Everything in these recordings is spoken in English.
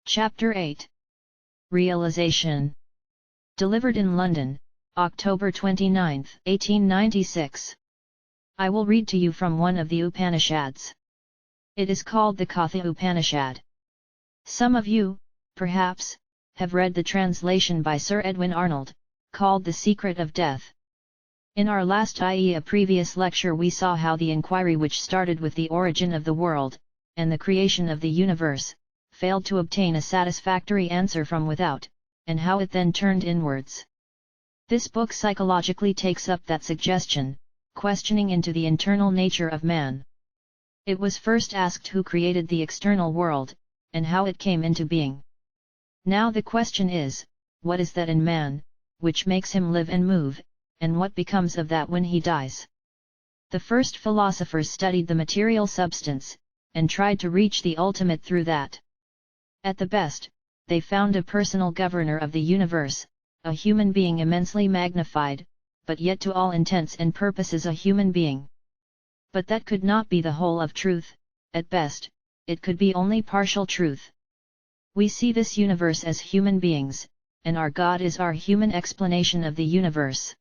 Chapter 8. Realisation. Delivered in London, October 29, 1896. I will read to you from one of the Upanishads. It is called the Katha Upanishad. Some of you, perhaps, have read the translation by Sir Edwin Arnold, called The Secret of Death. In our last i.e. a previous lecture we saw how the inquiry which started with the origin of the world, and the creation of the universe, failed to obtain a satisfactory answer from without, and how it then turned inwards. This book psychologically takes up that suggestion, questioning into the internal nature of man. It was first asked who created the external world, and how it came into being. Now the question is, what is that in man, which makes him live and move, and what becomes of that when he dies? The first philosophers studied the material substance, and tried to reach the ultimate through that. At the best, they found a personal governor of the universe, a human being immensely magnified, but yet to all intents and purposes a human being. But that could not be the whole of truth. At best, it could be only partial truth. We see this universe as human beings, and our God is our human explanation of the universe.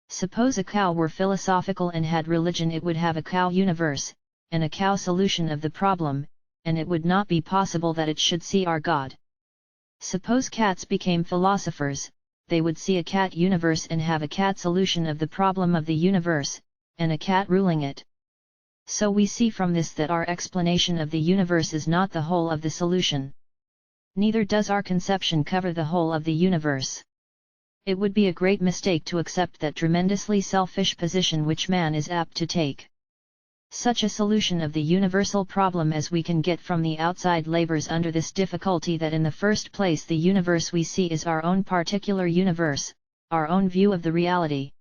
Suppose a cow were philosophical and had religion, it would have a cow universe, and a cow solution of the problem, and it would not be possible that it should see our God. Suppose cats became philosophers, they would see a cat universe and have a cat solution of the problem of the universe, and a cat ruling it. So we see from this that our explanation of the universe is not the whole of the solution. Neither does our conception cover the whole of the universe. It would be a great mistake to accept that tremendously selfish position which man is apt to take. Such a solution of the universal problem as we can get from the outside labors under this difficulty that in the first place the universe we see is our own particular universe, our own view of the reality.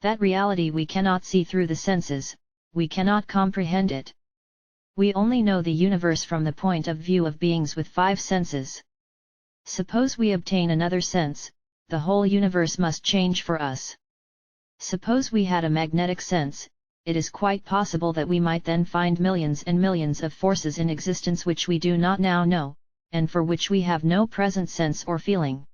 That reality we cannot see through the senses, we cannot comprehend it. We only know the universe from the point of view of beings with 5 senses. Suppose we obtain another sense, the whole universe must change for us. Suppose we had a magnetic sense, it is quite possible that we might then find millions and millions of forces in existence which we do not now know, and for which we have no present sense or feeling.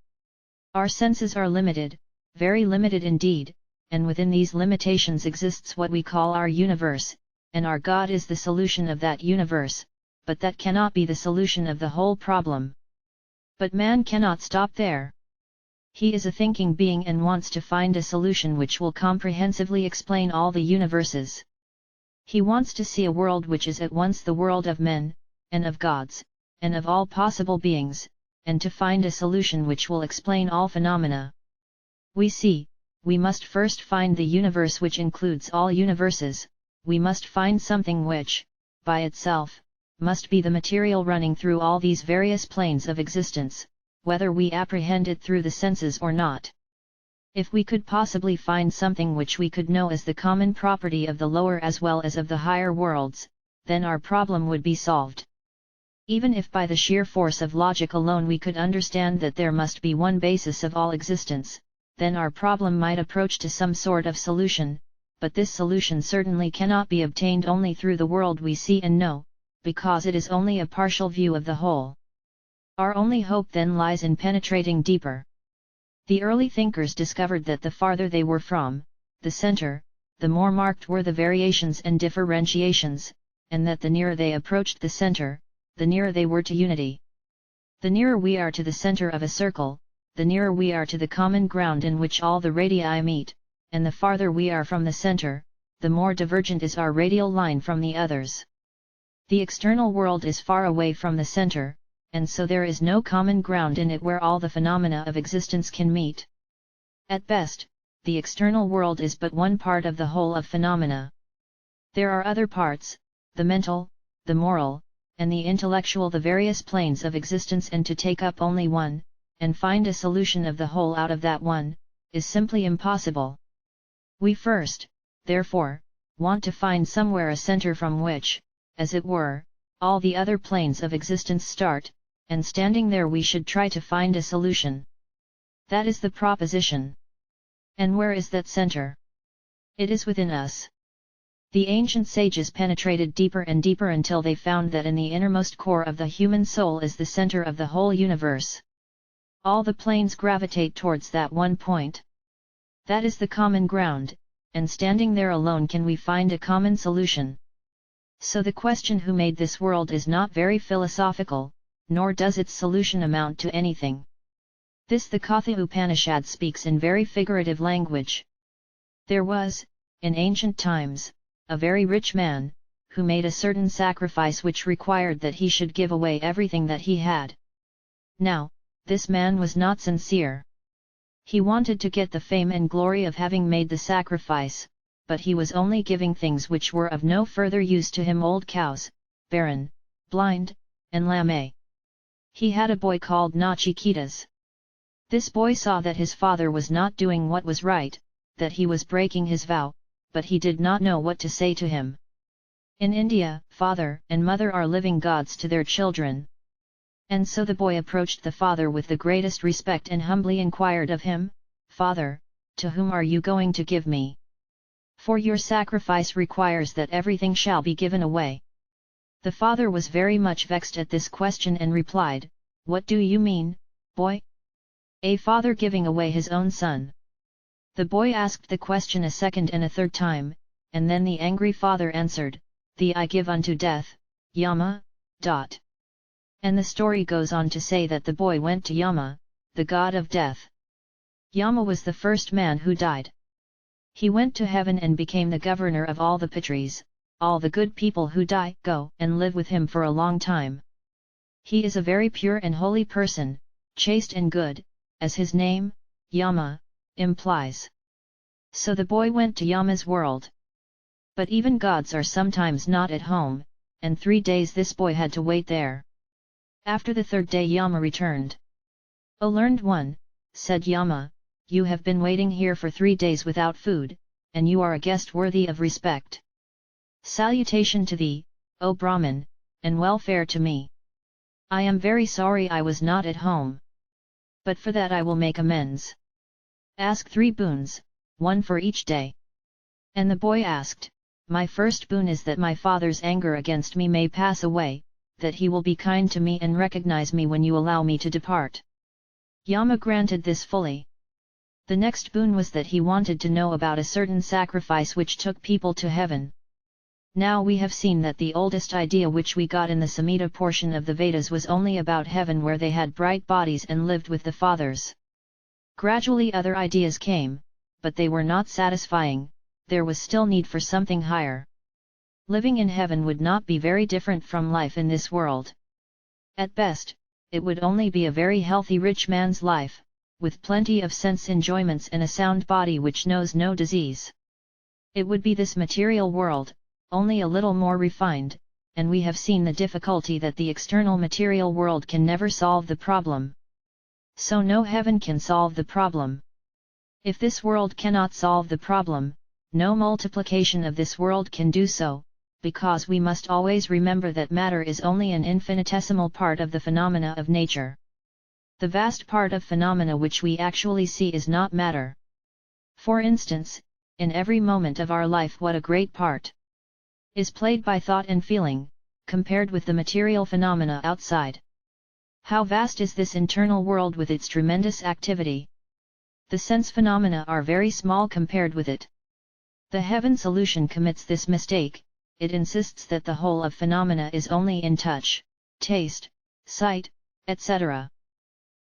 Our senses are limited, very limited indeed, and within these limitations exists what we call our universe, and our God is the solution of that universe, but that cannot be the solution of the whole problem. But man cannot stop there. He is a thinking being and wants to find a solution which will comprehensively explain all the universes. He wants to see a world which is at once the world of men, and of gods, and of all possible beings, and to find a solution which will explain all phenomena. We must first find the universe which includes all universes, we must find something which, by itself, must be the material running through all these various planes of existence, whether we apprehend it through the senses or not. If we could possibly find something which we could know as the common property of the lower as well as of the higher worlds, then our problem would be solved. Even if by the sheer force of logic alone we could understand that there must be one basis of all existence, then our problem might approach to some sort of solution, but this solution certainly cannot be obtained only through the world we see and know, because it is only a partial view of the whole. Our only hope then lies in penetrating deeper. The early thinkers discovered that the farther they were from the center, the more marked were the variations and differentiations, and that the nearer they approached the center, the nearer they were to unity. The nearer we are to the center of a circle, the nearer we are to the common ground in which all the radii meet, and the farther we are from the center, the more divergent is our radial line from the others. The external world is far away from the center, and so there is no common ground in it where all the phenomena of existence can meet. At best, the external world is but one part of the whole of phenomena. There are other parts, the mental, the moral, and the intellectual, the various planes of existence, and to take up only one, and find a solution of the whole out of that one, is simply impossible. We first, therefore, want to find somewhere a center from which, as it were, all the other planes of existence start, and standing there we should try to find a solution. That is the proposition. And where is that center? It is within us. The ancient sages penetrated deeper and deeper until they found that in the innermost core of the human soul is the center of the whole universe. All the planes gravitate towards that one point. That is the common ground, and standing there alone can we find a common solution. So the question who made this world is not very philosophical, nor does its solution amount to anything. This the Katha Upanishad speaks in very figurative language. There was, in ancient times, a very rich man, who made a certain sacrifice which required that he should give away everything that he had. Now, this man was not sincere. He wanted to get the fame and glory of having made the sacrifice, but he was only giving things which were of no further use to him: old cows, barren, blind, and lame. He had a boy called Nachikitas. This boy saw that his father was not doing what was right, that he was breaking his vow, but he did not know what to say to him. In India, father and mother are living gods to their children. And so the boy approached the father with the greatest respect and humbly inquired of him, "Father, to whom are you going to give me? For your sacrifice requires that everything shall be given away." The father was very much vexed at this question and replied, "What do you mean, boy? A father giving away his own son?" The boy asked the question a second and a third time, and then the angry father answered, "Thee I give unto death, Yama." And the story goes on to say that the boy went to Yama, the god of death. Yama was the first man who died. He went to heaven and became the governor of all the Pitris. All the good people who die go and live with him for a long time. He is a very pure and holy person, chaste and good, as his name, Yama, implies. So the boy went to Yama's world. But even gods are sometimes not at home, and 3 days this boy had to wait there. After the third day Yama returned. "O learned one," said Yama, "you have been waiting here for 3 days without food, and you are a guest worthy of respect. Salutation to thee, O Brahmin, and welfare to me. I am very sorry I was not at home. But for that I will make amends. Ask 3 boons, 1 for each day." And the boy asked, "My first boon is that my father's anger against me may pass away, that he will be kind to me and recognize me when you allow me to depart." Yama granted this fully. The next boon was that he wanted to know about a certain sacrifice which took people to heaven. Now we have seen that the oldest idea which we got in the Samhita portion of the Vedas was only about heaven where they had bright bodies and lived with the fathers. Gradually other ideas came, but they were not satisfying. There was still need for something higher. Living in heaven would not be very different from life in this world. At best, it would only be a very healthy rich man's life, with plenty of sense enjoyments and a sound body which knows no disease. It would be this material world, only a little more refined, and we have seen the difficulty that the external material world can never solve the problem. So no heaven can solve the problem. If this world cannot solve the problem, no multiplication of this world can do so, because we must always remember that matter is only an infinitesimal part of the phenomena of nature. The vast part of phenomena which we actually see is not matter. For instance, in every moment of our life what a great part is played by thought and feeling, compared with the material phenomena outside. How vast is this internal world with its tremendous activity! The sense phenomena are very small compared with it. The heaven solution commits this mistake. It insists that the whole of phenomena is only in touch, taste, sight, etc.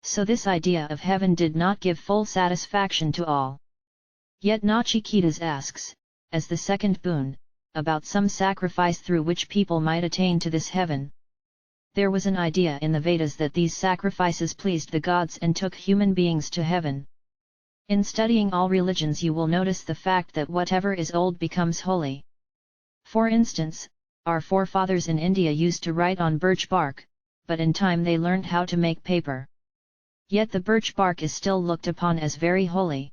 So this idea of heaven did not give full satisfaction to all. Yet Nachikitas asks, as the second boon, about some sacrifice through which people might attain to this heaven. There was an idea in the Vedas that these sacrifices pleased the gods and took human beings to heaven. In studying all religions you will notice the fact that whatever is old becomes holy. For instance, our forefathers in India used to write on birch bark, but in time they learned how to make paper. Yet the birch bark is still looked upon as very holy.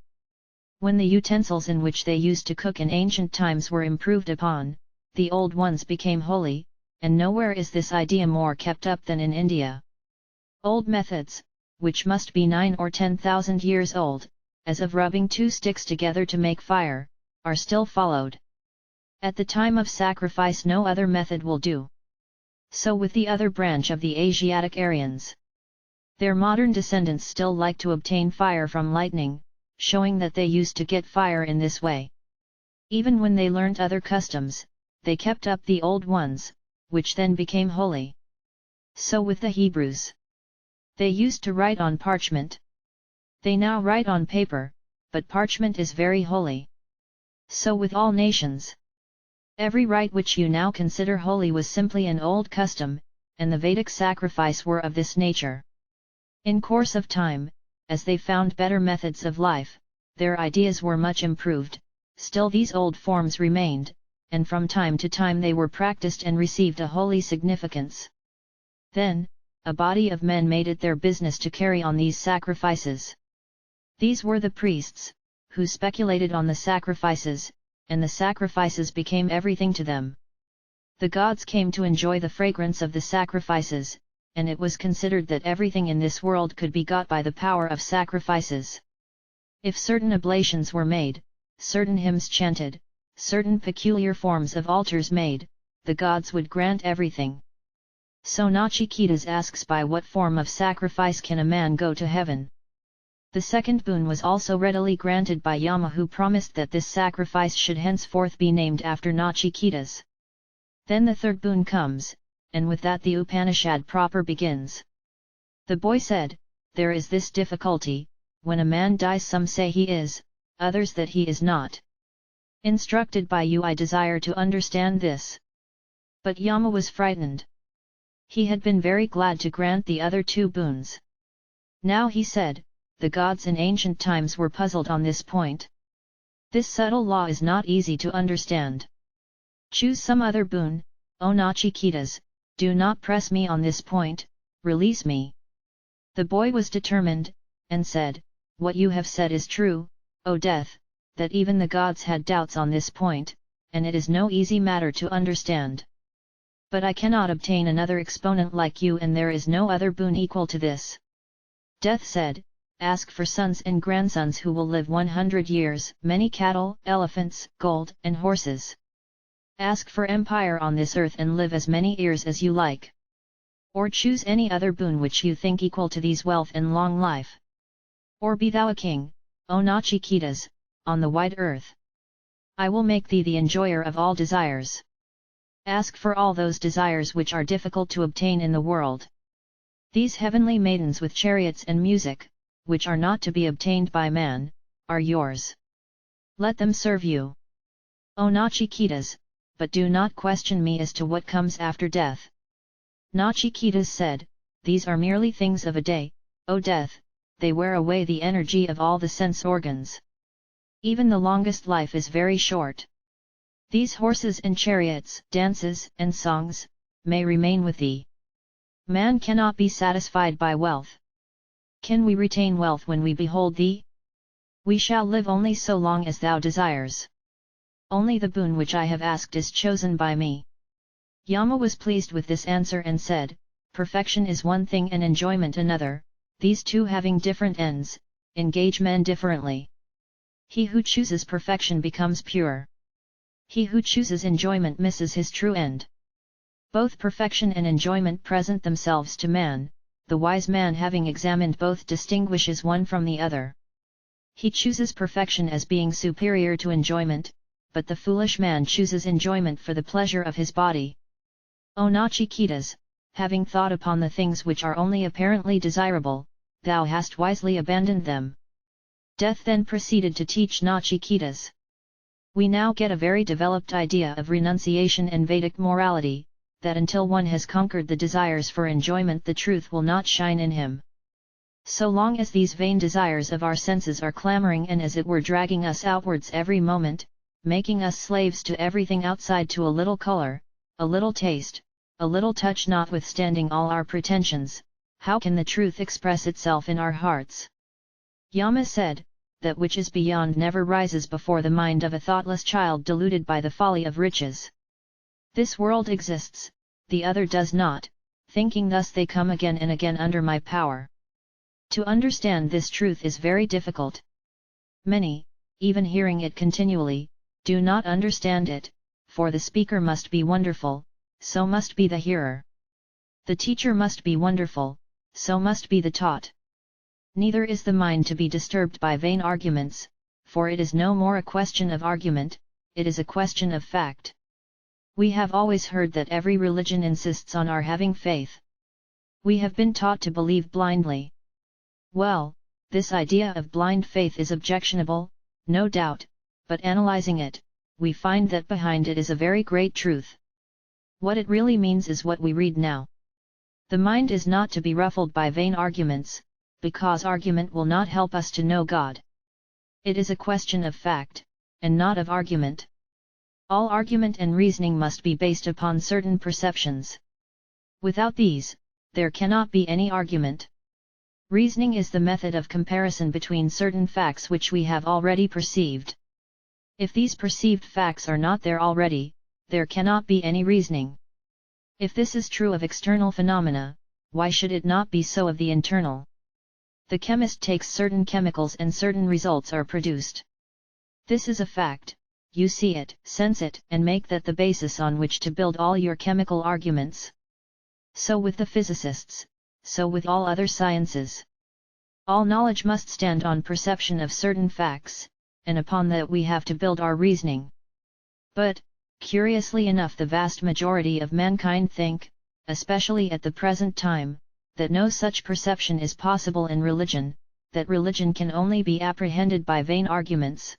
When the utensils in which they used to cook in ancient times were improved upon, the old ones became holy, and nowhere is this idea more kept up than in India. Old methods, which must be 9 or 10,000 years old, as of rubbing 2 sticks together to make fire, are still followed. At the time of sacrifice no other method will do. So with the other branch of the Asiatic Aryans. Their modern descendants still like to obtain fire from lightning, showing that they used to get fire in this way. Even when they learnt other customs, they kept up the old ones, which then became holy. So with the Hebrews. They used to write on parchment. They now write on paper, but parchment is very holy. So with all nations. Every rite which you now consider holy was simply an old custom, and the Vedic sacrifice were of this nature. In course of time, as they found better methods of life, their ideas were much improved, still these old forms remained, and from time to time they were practiced and received a holy significance. Then, a body of men made it their business to carry on these sacrifices. These were the priests, who speculated on the sacrifices, and the sacrifices became everything to them. The gods came to enjoy the fragrance of the sacrifices, and it was considered that everything in this world could be got by the power of sacrifices. If certain oblations were made, certain hymns chanted, certain peculiar forms of altars made, the gods would grant everything. So Nachiketas asks, by what form of sacrifice can a man go to heaven? The second boon was also readily granted by Yama, who promised that this sacrifice should henceforth be named after Nachiketas. Then the third boon comes, and with that the Upanishad proper begins. The boy said, "There is this difficulty, when a man dies some say he is, others that he is not. Instructed by you I desire to understand this." But Yama was frightened. He had been very glad to grant the other two boons. Now he said, the gods in ancient times were puzzled on this point. This subtle law is not easy to understand. Choose some other boon, O Nachiketas, do not press me on this point, release me. The boy was determined, and said, what you have said is true, O Death, that even the gods had doubts on this point, and it is no easy matter to understand. But I cannot obtain another exponent like you, and there is no other boon equal to this. Death said, ask for sons and grandsons who will live 100 years, many cattle, elephants, gold, and horses. Ask for empire on this earth and live as many years as you like. Or choose any other boon which you think equal to these, wealth and long life. Or be thou a king, O Nachiketas, on the wide earth. I will make thee the enjoyer of all desires. Ask for all those desires which are difficult to obtain in the world. These heavenly maidens with chariots and music, which are not to be obtained by man, are yours. Let them serve you. O Nachiketas, but do not question me as to what comes after death. Nachiketas said, these are merely things of a day, O Death, they wear away the energy of all the sense organs. Even the longest life is very short. These horses and chariots, dances and songs, may remain with thee. Man cannot be satisfied by wealth. Can we retain wealth when we behold thee? We shall live only so long as thou desires. Only the boon which I have asked is chosen by me. Yama was pleased with this answer and said, perfection is one thing and enjoyment another, these two having different ends, engage men differently. He who chooses perfection becomes pure. He who chooses enjoyment misses his true end. Both perfection and enjoyment present themselves to man, the wise man having examined both distinguishes one from the other. He chooses perfection as being superior to enjoyment, but the foolish man chooses enjoyment for the pleasure of his body. O Nachiketas, having thought upon the things which are only apparently desirable, thou hast wisely abandoned them. Death then proceeded to teach Nachiketas. We now get a very developed idea of renunciation and Vedic morality, that until one has conquered the desires for enjoyment the truth will not shine in him. So long as these vain desires of our senses are clamoring and as it were dragging us outwards every moment, making us slaves to everything outside, to a little color, a little taste, a little touch, notwithstanding all our pretensions, how can the truth express itself in our hearts? Yama said, that which is beyond never rises before the mind of a thoughtless child deluded by the folly of riches. This world exists, the other does not, thinking thus they come again and again under my power. To understand this truth is very difficult. Many, even hearing it continually, do not understand it, for the speaker must be wonderful, so must be the hearer. The teacher must be wonderful, so must be the taught. Neither is the mind to be disturbed by vain arguments, for it is no more a question of argument, it is a question of fact. We have always heard that every religion insists on our having faith. We have been taught to believe blindly. Well, this idea of blind faith is objectionable, no doubt, but analyzing it, we find that behind it is a very great truth. What it really means is what we read now. The mind is not to be ruffled by vain arguments, because argument will not help us to know God. It is a question of fact, and not of argument. All argument and reasoning must be based upon certain perceptions. Without these, there cannot be any argument. Reasoning is the method of comparison between certain facts which we have already perceived. If these perceived facts are not there already, there cannot be any reasoning. If this is true of external phenomena, why should it not be so of the internal? The chemist takes certain chemicals and certain results are produced. This is a fact, you see it, sense it, and make that the basis on which to build all your chemical arguments. So with the physicists, so with all other sciences. All knowledge must stand on perception of certain facts, and upon that we have to build our reasoning. But, curiously enough, the vast majority of mankind think, especially at the present time, that no such perception is possible in religion, that religion can only be apprehended by vain arguments.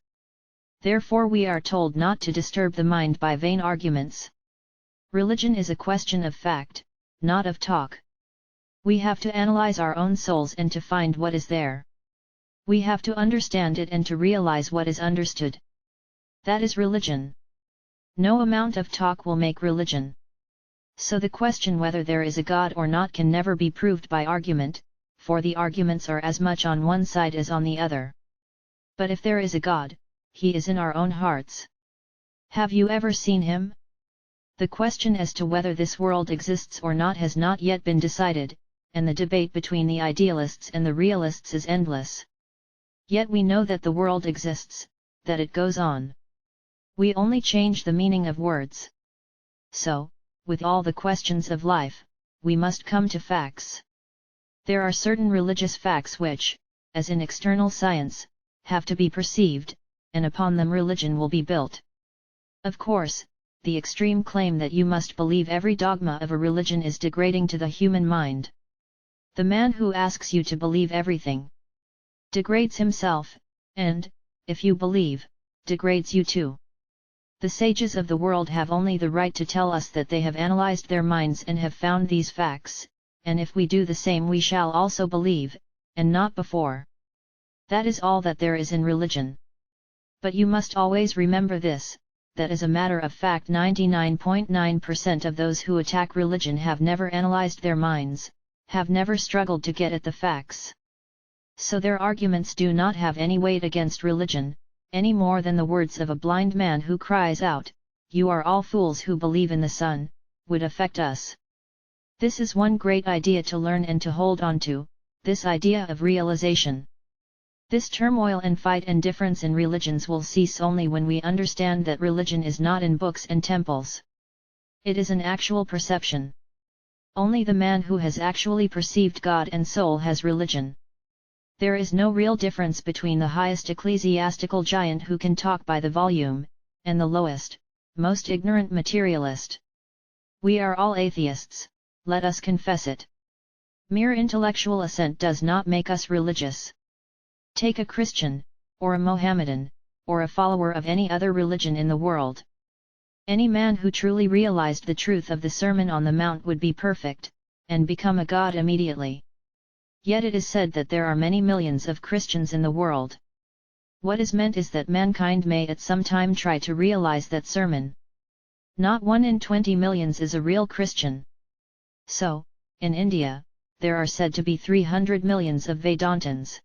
Therefore we are told not to disturb the mind by vain arguments. Religion is a question of fact, not of talk. We have to analyze our own souls and to find what is there. We have to understand it and to realize what is understood. That is religion. No amount of talk will make religion. So the question whether there is a God or not can never be proved by argument, for the arguments are as much on one side as on the other. But if there is a God, He is in our own hearts. Have you ever seen Him? The question as to whether this world exists or not has not yet been decided, and the debate between the idealists and the realists is endless. Yet we know that the world exists, that it goes on. We only change the meaning of words. So, with all the questions of life, we must come to facts. There are certain religious facts which, as in external science, have to be perceived, and upon them religion will be built. Of course, the extreme claim that you must believe every dogma of a religion is degrading to the human mind. The man who asks you to believe everything degrades himself, and, if you believe, degrades you too. The sages of the world have only the right to tell us that they have analyzed their minds and have found these facts, and if we do the same we shall also believe, and not before. That is all that there is in religion. But you must always remember this, that as a matter of fact 99.9% of those who attack religion have never analyzed their minds, have never struggled to get at the facts. So their arguments do not have any weight against religion, any more than the words of a blind man who cries out, "You are all fools who believe in the sun," would affect us. This is one great idea to learn and to hold on to, this idea of realization. This turmoil and fight and difference in religions will cease only when we understand that religion is not in books and temples. It is an actual perception. Only the man who has actually perceived God and soul has religion. There is no real difference between the highest ecclesiastical giant who can talk by the volume, and the lowest, most ignorant materialist. We are all atheists, let us confess it. Mere intellectual assent does not make us religious. Take a Christian, or a Mohammedan, or a follower of any other religion in the world. Any man who truly realized the truth of the Sermon on the Mount would be perfect, and become a god immediately. Yet it is said that there are many millions of Christians in the world. What is meant is that mankind may at some time try to realize that sermon. Not 1 in 20 millions is a real Christian. So, in India, there are said to be 300 millions of Vedantins.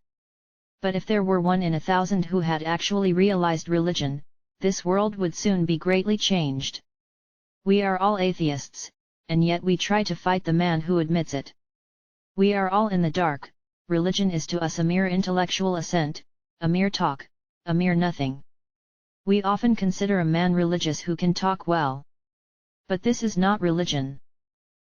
But if there were 1 in 1,000 who had actually realized religion, this world would soon be greatly changed. We are all atheists, and yet we try to fight the man who admits it. We are all in the dark, religion is to us a mere intellectual assent, a mere talk, a mere nothing. We often consider a man religious who can talk well. But this is not religion.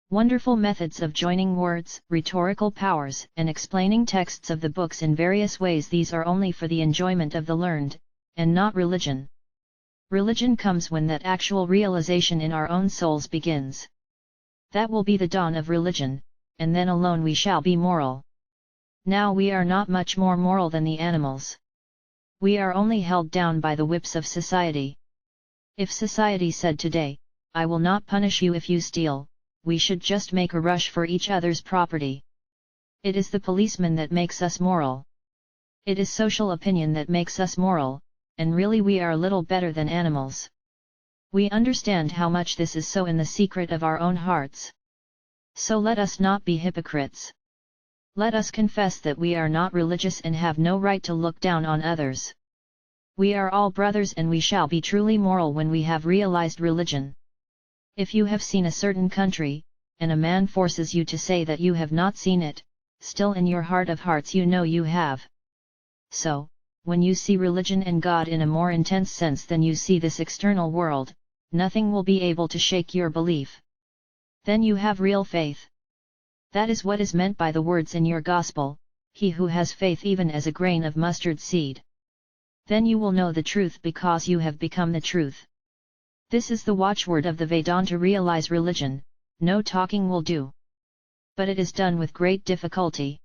Wonderful methods of joining words, rhetorical powers, and explaining texts of the books in various ways, these are only for the enjoyment of the learned, and not religion. Religion comes when that actual realization in our own souls begins. That will be the dawn of religion, and then alone we shall be moral. Now we are not much more moral than the animals. We are only held down by the whips of society. If society said today, "I will not punish you if you steal," we should just make a rush for each other's property. It is the policeman that makes us moral. It is social opinion that makes us moral, and really we are little better than animals. We understand how much this is so in the secret of our own hearts. So let us not be hypocrites. Let us confess that we are not religious and have no right to look down on others. We are all brothers, and we shall be truly moral when we have realized religion. If you have seen a certain country, and a man forces you to say that you have not seen it, still in your heart of hearts you know you have. So, when you see religion and God in a more intense sense than you see this external world, nothing will be able to shake your belief. Then you have real faith. That is what is meant by the words in your Gospel, "He who has faith even as a grain of mustard seed." Then you will know the truth because you have become the truth. This is the watchword of the Vedanta: realize religion, no talking will do. But it is done with great difficulty.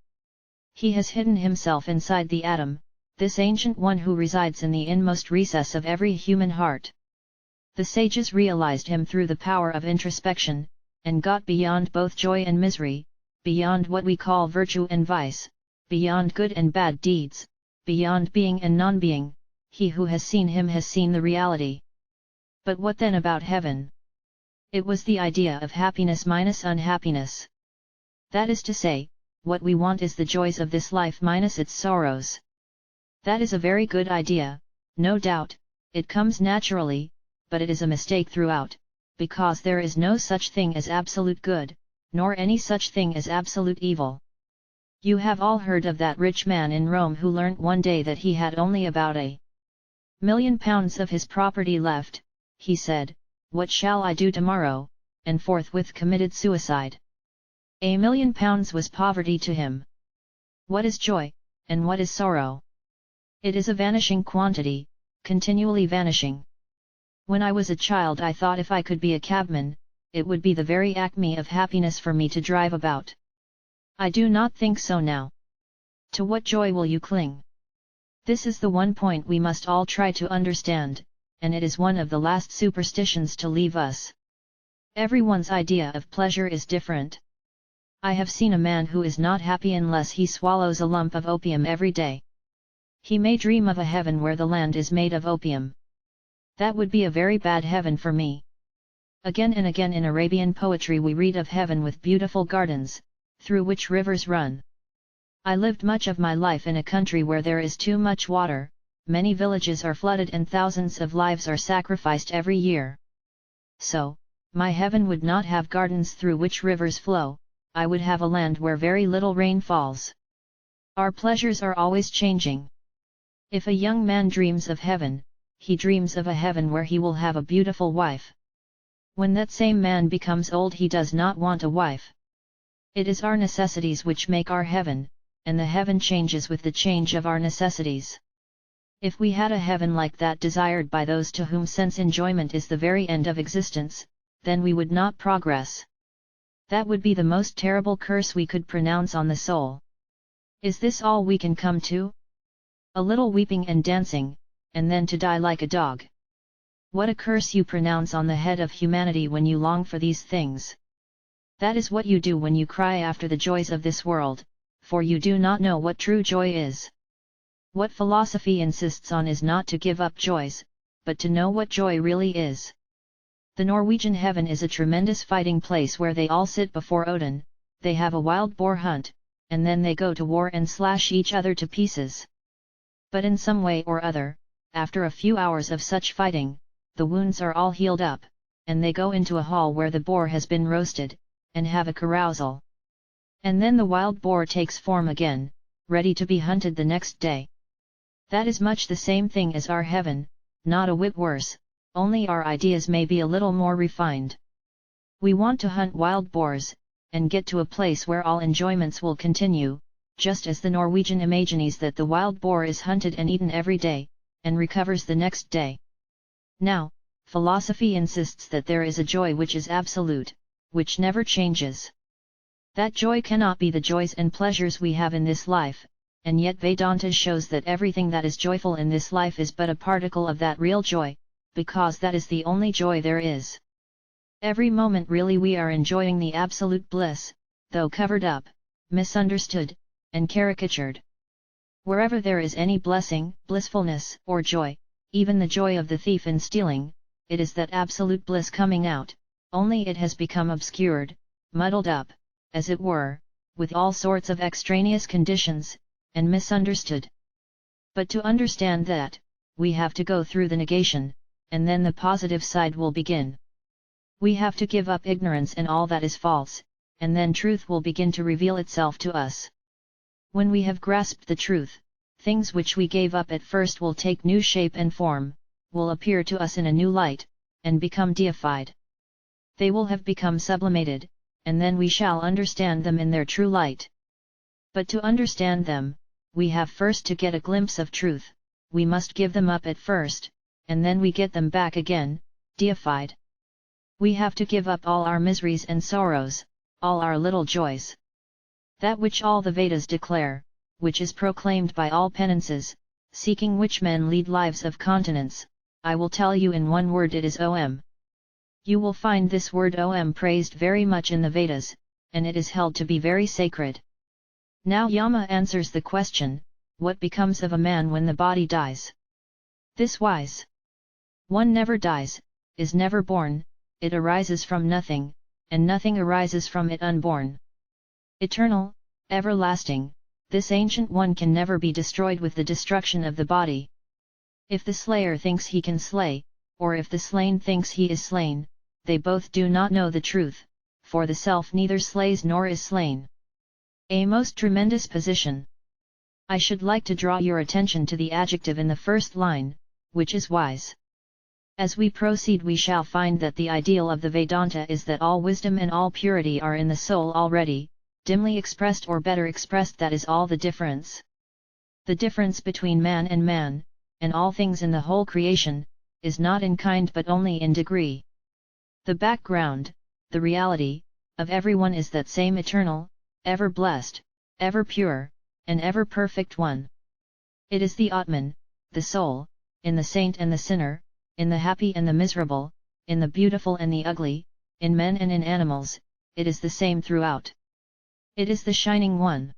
He has hidden himself inside the atom, this ancient one who resides in the inmost recess of every human heart. The sages realized him through the power of introspection, and got beyond both joy and misery, beyond what we call virtue and vice, beyond good and bad deeds, beyond being and non-being. He who has seen him has seen the reality. But what then about heaven? It was the idea of happiness minus unhappiness. That is to say, what we want is the joys of this life minus its sorrows. That is a very good idea, no doubt, it comes naturally, but it is a mistake throughout, because there is no such thing as absolute good, nor any such thing as absolute evil. You have all heard of that rich man in Rome who learnt one day that he had only about £1,000,000 of his property left. He said, "What shall I do tomorrow?" and forthwith committed suicide. £1,000,000 was poverty to him. What is joy, and what is sorrow? It is a vanishing quantity, continually vanishing. When I was a child I thought if I could be a cabman, it would be the very acme of happiness for me to drive about. I do not think so now. To what joy will you cling? This is the one point we must all try to understand, and it is one of the last superstitions to leave us. Everyone's idea of pleasure is different. I have seen a man who is not happy unless he swallows a lump of opium every day. He may dream of a heaven where the land is made of opium. That would be a very bad heaven for me. Again and again in Arabian poetry we read of heaven with beautiful gardens, through which rivers run. I lived much of my life in a country where there is too much water, many villages are flooded and thousands of lives are sacrificed every year. So, my heaven would not have gardens through which rivers flow, I would have a land where very little rain falls. Our pleasures are always changing. If a young man dreams of heaven, he dreams of a heaven where he will have a beautiful wife. When that same man becomes old he does not want a wife. It is our necessities which make our heaven, and the heaven changes with the change of our necessities. If we had a heaven like that desired by those to whom sense enjoyment is the very end of existence, then we would not progress. That would be the most terrible curse we could pronounce on the soul. Is this all we can come to? A little weeping and dancing, and then to die like a dog. What a curse you pronounce on the head of humanity when you long for these things. That is what you do when you cry after the joys of this world, for you do not know what true joy is. What philosophy insists on is not to give up joys, but to know what joy really is. The Norwegian heaven is a tremendous fighting place where they all sit before Odin, they have a wild boar hunt, and then they go to war and slash each other to pieces. But in some way or other, after a few hours of such fighting, the wounds are all healed up, and they go into a hall where the boar has been roasted, and have a carousal. And then the wild boar takes form again, ready to be hunted the next day. That is much the same thing as our heaven, not a whit worse, only our ideas may be a little more refined. We want to hunt wild boars, and get to a place where all enjoyments will continue, just as the Norwegian imagines that the wild boar is hunted and eaten every day, and recovers the next day. Now, philosophy insists that there is a joy which is absolute, which never changes. That joy cannot be the joys and pleasures we have in this life, and yet Vedanta shows that everything that is joyful in this life is but a particle of that real joy, because that is the only joy there is. Every moment really we are enjoying the absolute bliss, though covered up, misunderstood, and caricatured. Wherever there is any blessing, blissfulness, or joy, even the joy of the thief in stealing, it is that absolute bliss coming out, only it has become obscured, muddled up, as it were, with all sorts of extraneous conditions, and misunderstood. But to understand that, we have to go through the negation, and then the positive side will begin. We have to give up ignorance and all that is false, and then truth will begin to reveal itself to us. When we have grasped the truth, things which we gave up at first will take new shape and form, will appear to us in a new light, and become deified. They will have become sublimated, and then we shall understand them in their true light. But to understand them, we have first to get a glimpse of truth, we must give them up at first, and then we get them back again, deified. We have to give up all our miseries and sorrows, all our little joys. That which all the Vedas declare, which is proclaimed by all penances, seeking which men lead lives of continence, I will tell you in one word, it is Om. You will find this word Om praised very much in the Vedas, and it is held to be very sacred. Now Yama answers the question, what becomes of a man when the body dies? This wise. One never dies, is never born, it arises from nothing, and nothing arises from it unborn. Eternal, everlasting, this ancient one can never be destroyed with the destruction of the body. If the slayer thinks he can slay, or if the slain thinks he is slain, they both do not know the truth, for the self neither slays nor is slain. A most tremendous position. I should like to draw your attention to the adjective in the first line, which is wise. As we proceed we shall find that the ideal of the Vedanta is that all wisdom and all purity are in the soul already, dimly expressed or better expressed, that is all the difference. The difference between man, and all things in the whole creation, is not in kind but only in degree. The background, the reality, of everyone is that same eternal, ever blessed, ever pure, and ever perfect one. It is the Atman, the soul, in the saint and the sinner, in the happy and the miserable, in the beautiful and the ugly, in men and in animals, it is the same throughout. It is the shining one.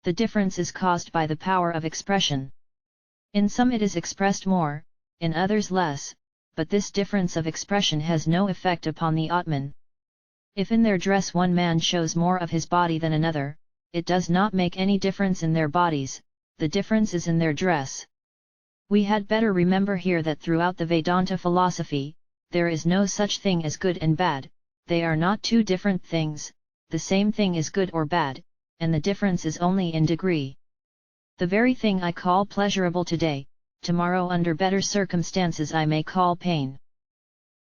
The difference is caused by the power of expression. In some it is expressed more, in others less, but this difference of expression has no effect upon the Atman. If in their dress one man shows more of his body than another, it does not make any difference in their bodies, the difference is in their dress. We had better remember here that throughout the Vedanta philosophy, there is no such thing as good and bad, they are not two different things, the same thing is good or bad, and the difference is only in degree. The very thing I call pleasurable today, tomorrow under better circumstances I may call pain.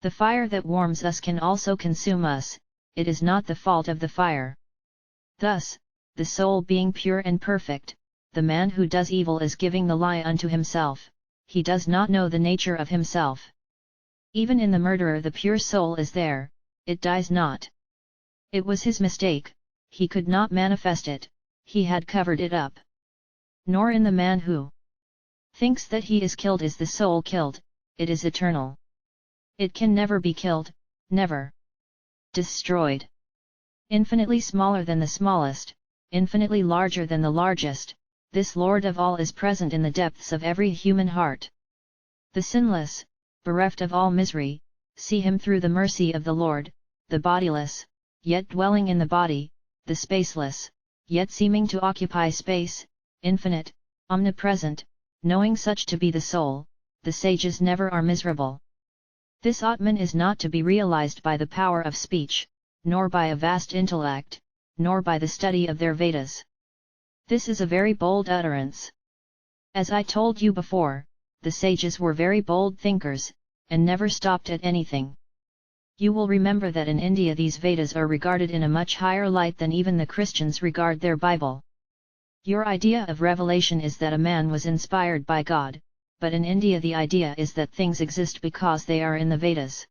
The fire that warms us can also consume us, it is not the fault of the fire. Thus, the soul being pure and perfect, the man who does evil is giving the lie unto himself, he does not know the nature of himself. Even in the murderer the pure soul is there, it dies not. It was his mistake, he could not manifest it, he had covered it up. Nor in the man who thinks that he is killed is the soul killed, it is eternal. It can never be killed, never destroyed. Infinitely smaller than the smallest, infinitely larger than the largest, this Lord of all is present in the depths of every human heart. The sinless, bereft of all misery, see him through the mercy of the Lord, the bodiless, yet dwelling in the body, the spaceless, yet seeming to occupy space, infinite, omnipresent, knowing such to be the soul, the sages never are miserable. This Atman is not to be realized by the power of speech, nor by a vast intellect, nor by the study of their Vedas. This is a very bold utterance. As I told you before, the sages were very bold thinkers, and never stopped at anything. You will remember that in India these Vedas are regarded in a much higher light than even the Christians regard their Bible. Your idea of revelation is that a man was inspired by God, but in India the idea is that things exist because they are in the Vedas.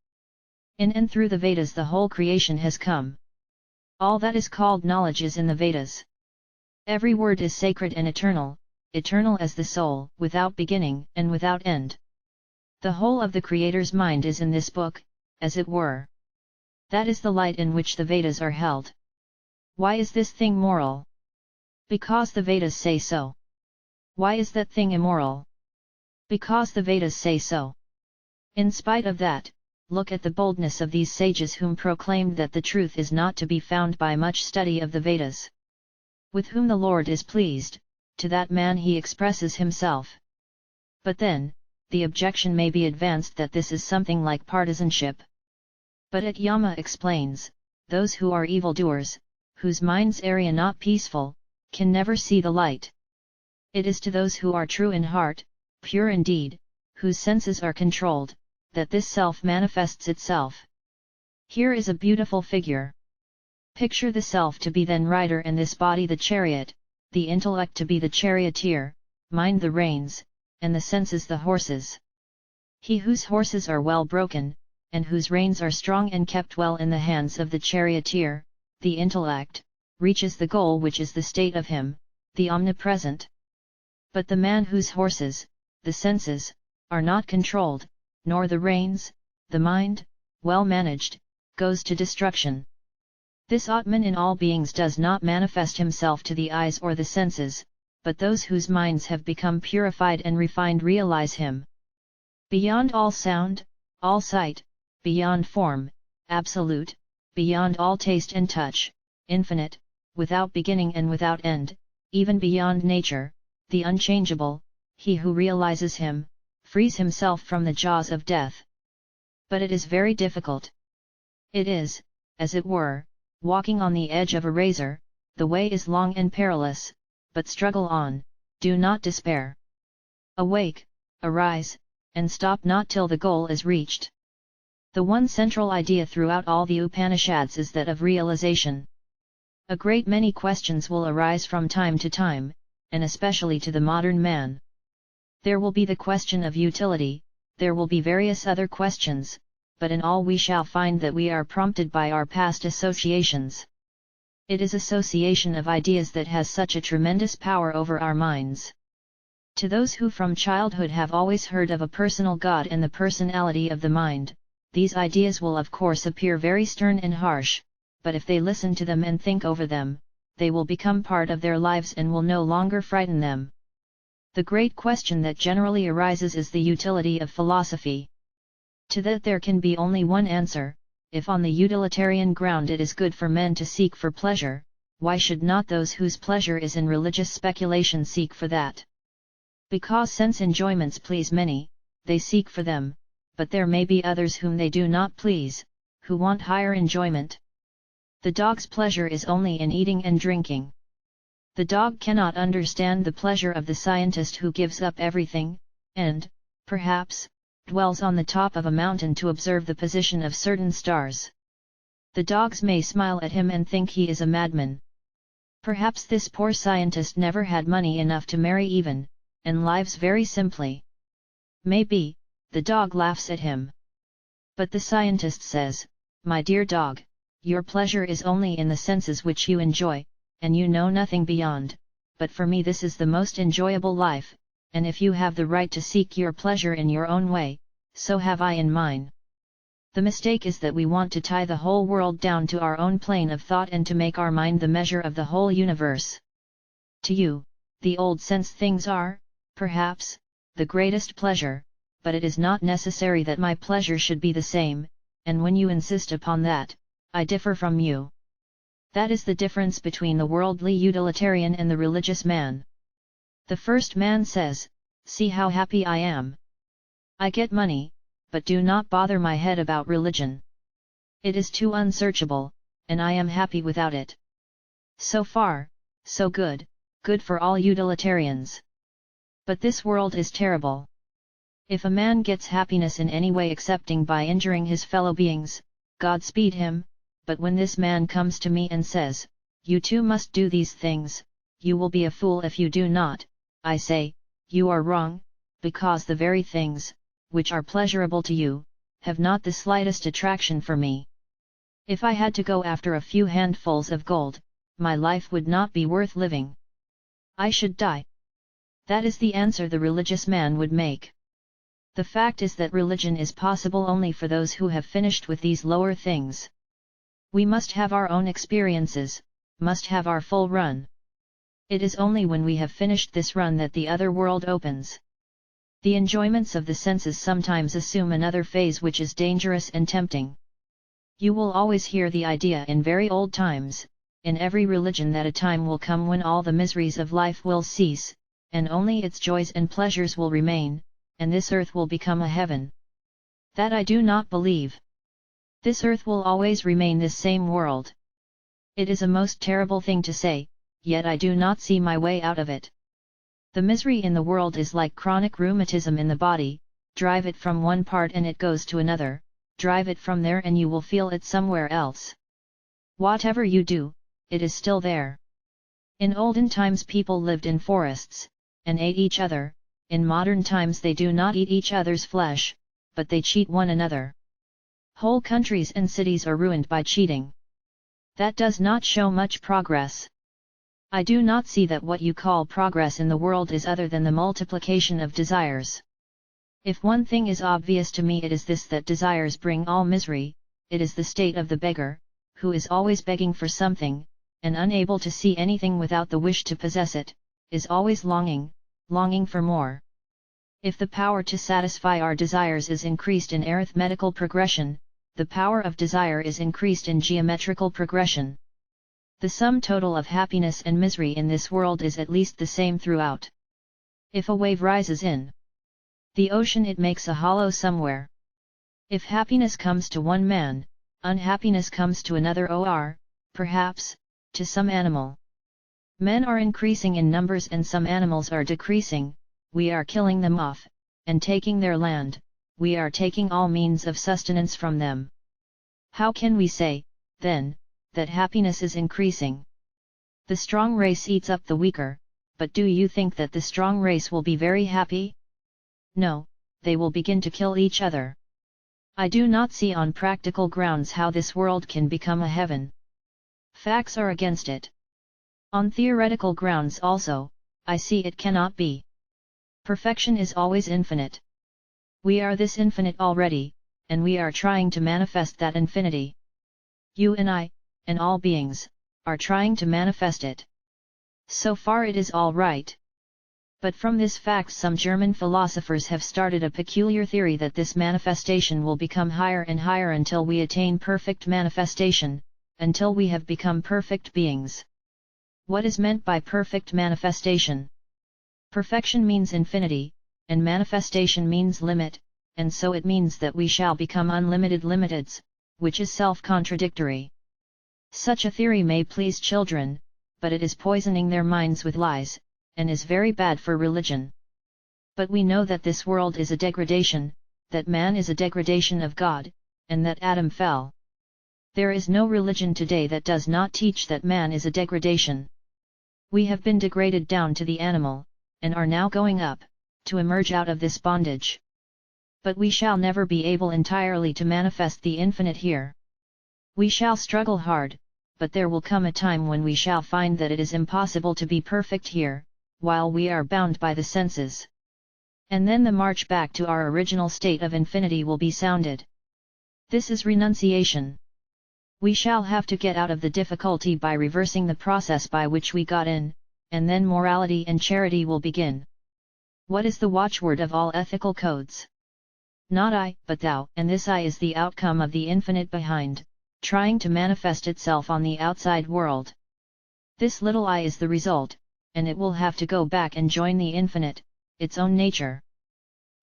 In and through the Vedas the whole creation has come. All that is called knowledge is in the Vedas. Every word is sacred and eternal, eternal as the soul, without beginning and without end. The whole of the Creator's mind is in this book, as it were. That is the light in which the Vedas are held. Why is this thing moral? Because the Vedas say so. Why is that thing immoral? Because the Vedas say so. In spite of that, look at the boldness of these sages whom proclaimed that the truth is not to be found by much study of the Vedas. With whom the Lord is pleased, to that man he expresses himself. But then, the objection may be advanced that this is something like partisanship. But at Yama explains, those who are evildoers, whose minds are not peaceful, can never see the light. It is to those who are true in heart, pure in deed, whose senses are controlled, that this self manifests itself. Here is a beautiful figure. Picture the self to be then rider and this body the chariot, the intellect to be the charioteer, mind the reins, and the senses the horses. He whose horses are well broken, and whose reins are strong and kept well in the hands of the charioteer, the intellect, reaches the goal which is the state of him, the omnipresent. But the man whose horses, the senses, are not controlled, nor the reins, the mind, well managed, goes to destruction. This Atman in all beings does not manifest himself to the eyes or the senses, but those whose minds have become purified and refined realize him. Beyond all sound, all sight, beyond form, absolute, beyond all taste and touch, infinite, without beginning and without end, even beyond nature, the unchangeable, he who realizes him, frees himself from the jaws of death. But it is very difficult. It is, as it were, walking on the edge of a razor, the way is long and perilous, but struggle on, do not despair. Awake, arise, and stop not till the goal is reached. The one central idea throughout all the Upanishads is that of realization. A great many questions will arise from time to time, and especially to the modern man. There will be the question of utility, there will be various other questions, but in all we shall find that we are prompted by our past associations. It is association of ideas that has such a tremendous power over our minds. To those who from childhood have always heard of a personal God and the personality of the mind, these ideas will of course appear very stern and harsh, but if they listen to them and think over them, they will become part of their lives and will no longer frighten them. The great question that generally arises is the utility of philosophy. To that there can be only one answer: if on the utilitarian ground it is good for men to seek for pleasure, why should not those whose pleasure is in religious speculation seek for that? Because sense enjoyments please many, they seek for them, but there may be others whom they do not please, who want higher enjoyment. The dog's pleasure is only in eating and drinking. The dog cannot understand the pleasure of the scientist who gives up everything, and, perhaps, dwells on the top of a mountain to observe the position of certain stars. The dogs may smile at him and think he is a madman. Perhaps this poor scientist never had money enough to marry even, and lives very simply. Maybe, the dog laughs at him. But the scientist says, "My dear dog, your pleasure is only in the senses which you enjoy, and you know nothing beyond, but for me this is the most enjoyable life, and if you have the right to seek your pleasure in your own way, so have I in mine." The mistake is that we want to tie the whole world down to our own plane of thought and to make our mind the measure of the whole universe. To you, the old sense things are, perhaps, the greatest pleasure, but it is not necessary that my pleasure should be the same, and when you insist upon that, I differ from you. That is the difference between the worldly utilitarian and the religious man. The first man says, "See how happy I am. I get money, but do not bother my head about religion. It is too unsearchable, and I am happy without it." So far, so good, good for all utilitarians. But this world is terrible. If a man gets happiness in any way excepting by injuring his fellow beings, Godspeed him, but when this man comes to me and says, "You too must do these things, you will be a fool if you do not," I say, "You are wrong, because the very things, which are pleasurable to you, have not the slightest attraction for me. If I had to go after a few handfuls of gold, my life would not be worth living. I should die." That is the answer the religious man would make. The fact is that religion is possible only for those who have finished with these lower things. We must have our own experiences, must have our full run. It is only when we have finished this run that the other world opens. The enjoyments of the senses sometimes assume another phase which is dangerous and tempting. You will always hear the idea in very old times, in every religion, that a time will come when all the miseries of life will cease, and only its joys and pleasures will remain, and this earth will become a heaven. That I do not believe. This earth will always remain this same world. It is a most terrible thing to say, yet I do not see my way out of it. The misery in the world is like chronic rheumatism in the body, drive it from one part and it goes to another, drive it from there and you will feel it somewhere else. Whatever you do, it is still there. In olden times people lived in forests, and ate each other. In modern times they do not eat each other's flesh, but they cheat one another. Whole countries and cities are ruined by cheating. That does not show much progress. I do not see that what you call progress in the world is other than the multiplication of desires. If one thing is obvious to me, it is this, that desires bring all misery. It is the state of the beggar, who is always begging for something, and unable to see anything without the wish to possess it, is always longing for more. If the power to satisfy our desires is increased in arithmetical progression, the power of desire is increased in geometrical progression. The sum total of happiness and misery in this world is at least the same throughout. If a wave rises in the ocean, it makes a hollow somewhere. If happiness comes to one man, unhappiness comes to another, or, perhaps, to some animal. Men are increasing in numbers and some animals are decreasing. We are killing them off, and taking their land, we are taking all means of sustenance from them. How can we say, then, that happiness is increasing? The strong race eats up the weaker, but do you think that the strong race will be very happy? No, they will begin to kill each other. I do not see on practical grounds how this world can become a heaven. Facts are against it. On theoretical grounds also, I see it cannot be. Perfection is always infinite. We are this infinite already, and we are trying to manifest that infinity. You and I, and all beings, are trying to manifest it. So far it is all right. But from this fact some German philosophers have started a peculiar theory that this manifestation will become higher and higher until we attain perfect manifestation, until we have become perfect beings. What is meant by perfect manifestation? Perfection means infinity, and manifestation means limit, and so it means that we shall become unlimited limiteds, which is self-contradictory. Such a theory may please children, but it is poisoning their minds with lies, and is very bad for religion. But we know that this world is a degradation, that man is a degradation of God, and that Adam fell. There is no religion today that does not teach that man is a degradation. We have been degraded down to the animal, and are now going up, to emerge out of this bondage. But we shall never be able entirely to manifest the infinite here. We shall struggle hard, but there will come a time when we shall find that it is impossible to be perfect here, while we are bound by the senses. And then the march back to our original state of infinity will be sounded. This is renunciation. We shall have to get out of the difficulty by reversing the process by which we got in, and then morality and charity will begin. What is the watchword of all ethical codes? Not I, but thou, and this I is the outcome of the infinite behind, trying to manifest itself on the outside world. This little I is the result, and it will have to go back and join the infinite, its own nature.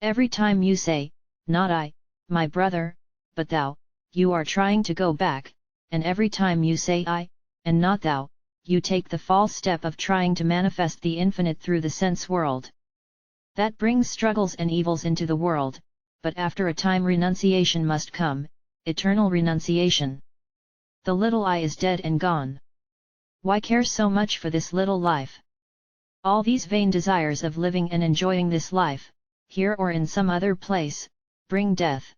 Every time you say, not I, my brother, but thou, you are trying to go back, and every time you say I, and not thou, you take the false step of trying to manifest the infinite through the sense world. That brings struggles and evils into the world, but after a time renunciation must come, eternal renunciation. The little I is dead and gone. Why care so much for this little life? All these vain desires of living and enjoying this life, here or in some other place, bring death.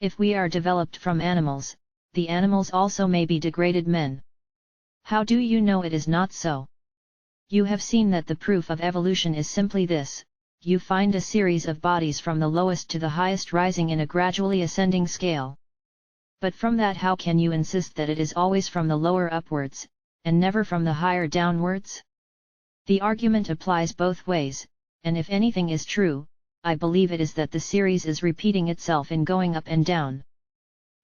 If we are developed from animals, the animals also may be degraded men. How do you know it is not so? You have seen that the proof of evolution is simply this: you find a series of bodies from the lowest to the highest rising in a gradually ascending scale. But from that, how can you insist that it is always from the lower upwards, and never from the higher downwards? The argument applies both ways, and if anything is true, I believe it is that the series is repeating itself in going up and down.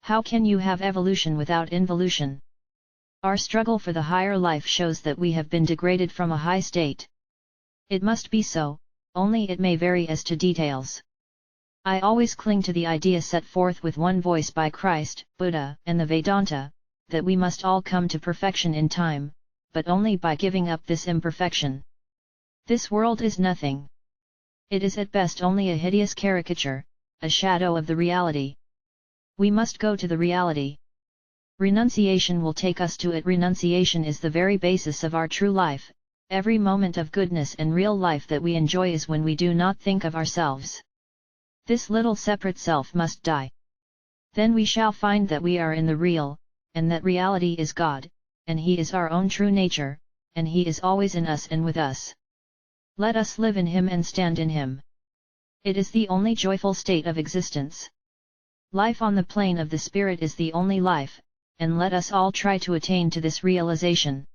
How can you have evolution without involution? Our struggle for the higher life shows that we have been degraded from a high state. It must be so, only it may vary as to details. I always cling to the idea set forth with one voice by Christ, Buddha, and the Vedanta, that we must all come to perfection in time, but only by giving up this imperfection. This world is nothing. It is at best only a hideous caricature, a shadow of the reality. We must go to the reality. Renunciation will take us to it. Renunciation is the very basis of our true life. Every moment of goodness and real life that we enjoy is when we do not think of ourselves. This little separate self must die. Then we shall find that we are in the real, and that reality is God, and He is our own true nature, and He is always in us and with us. Let us live in Him and stand in Him. It is the only joyful state of existence. Life on the plane of the spirit is the only life, and let us all try to attain to this realization.